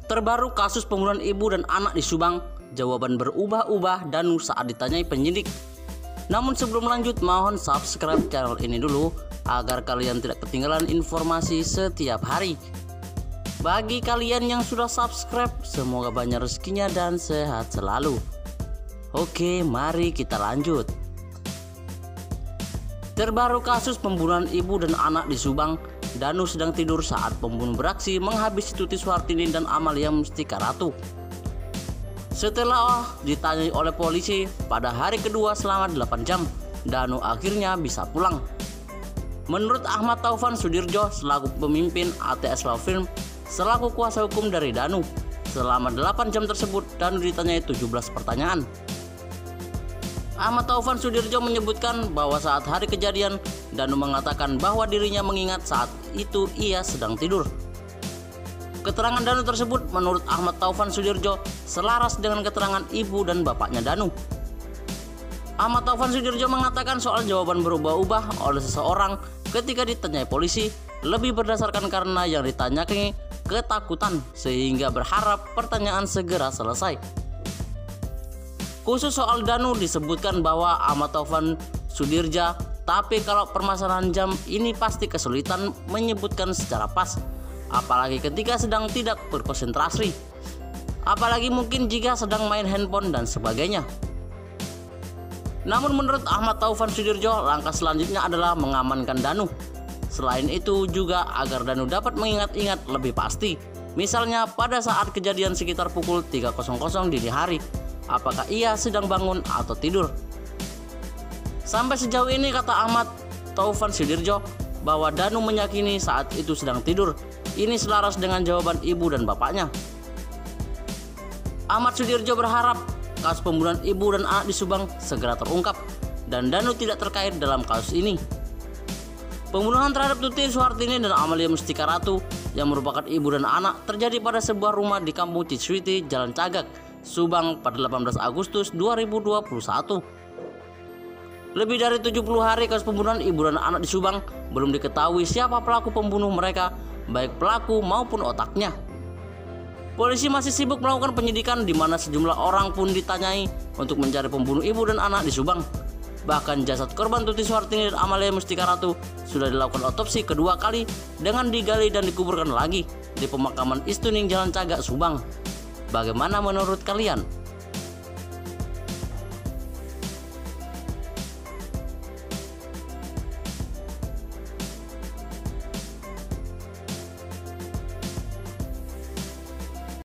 Terbaru kasus pembunuhan ibu dan anak di Subang, jawaban berubah-ubah Danu saat ditanyai penyidik. Namun sebelum lanjut, mohon subscribe channel ini dulu agar kalian tidak ketinggalan informasi setiap hari. Bagi kalian yang sudah subscribe, semoga banyak rezekinya dan sehat selalu. Oke, mari kita lanjut. Terbaru kasus pembunuhan ibu dan anak di Subang, Danu sedang tidur saat pembunuh beraksi menghabisi Tuti Suhartini dan Amalia Mustika Ratu. Setelah ditanyai oleh polisi pada hari kedua selama 8 jam, Danu akhirnya bisa pulang. Menurut Ahmad Taufan Sudirjo selaku pemimpin ATS Law Firm, selaku kuasa hukum dari Danu, selama 8 jam tersebut Danu ditanyai 17 pertanyaan. Ahmad Taufan Sudirjo menyebutkan bahwa saat hari kejadian, Danu mengatakan bahwa dirinya mengingat saat itu ia sedang tidur. Keterangan Danu tersebut menurut Ahmad Taufan Sudirjo selaras dengan keterangan ibu dan bapaknya Danu. Ahmad Taufan Sudirjo mengatakan soal jawaban berubah-ubah oleh seseorang ketika ditanyai polisi lebih berdasarkan karena yang ditanyai ketakutan sehingga berharap pertanyaan segera selesai. Khusus soal Danu disebutkan bahwa Ahmad Taufan Sudirjo, tapi kalau permasalahan jam ini pasti kesulitan menyebutkan secara pas, apalagi ketika sedang tidak berkonsentrasi, apalagi mungkin jika sedang main handphone dan sebagainya. Namun menurut Ahmad Taufan Sudirjo, langkah selanjutnya adalah mengamankan Danu. Selain itu juga agar Danu dapat mengingat-ingat lebih pasti, misalnya pada saat kejadian sekitar pukul 3.00 dini hari, apakah ia sedang bangun atau tidur. Sampai sejauh ini kata Ahmad Taufan Sudirjo bahwa Danu meyakini saat itu sedang tidur. Ini selaras dengan jawaban ibu dan bapaknya. Ahmad Sudirjo berharap kasus pembunuhan ibu dan anak di Subang segera terungkap dan Danu tidak terkait dalam kasus ini. Pembunuhan terhadap Tuti Suhartini dan Amalia Mustika Ratu yang merupakan ibu dan anak terjadi pada sebuah rumah di Kampung Ciswiti, Jalan Cagak, Subang pada 18 Agustus 2021. Lebih dari 70 hari kasus pembunuhan ibu dan anak di Subang, belum diketahui siapa pelaku pembunuh mereka, baik pelaku maupun otaknya. Polisi masih sibuk melakukan penyidikan di mana sejumlah orang pun ditanyai untuk mencari pembunuh ibu dan anak di Subang. Bahkan jasad korban Tuti Suhartini dan Amalia Mustika Ratu sudah dilakukan otopsi kedua kali dengan digali dan dikuburkan lagi di pemakaman Istuning Jalan Cagak, Subang. Bagaimana menurut kalian?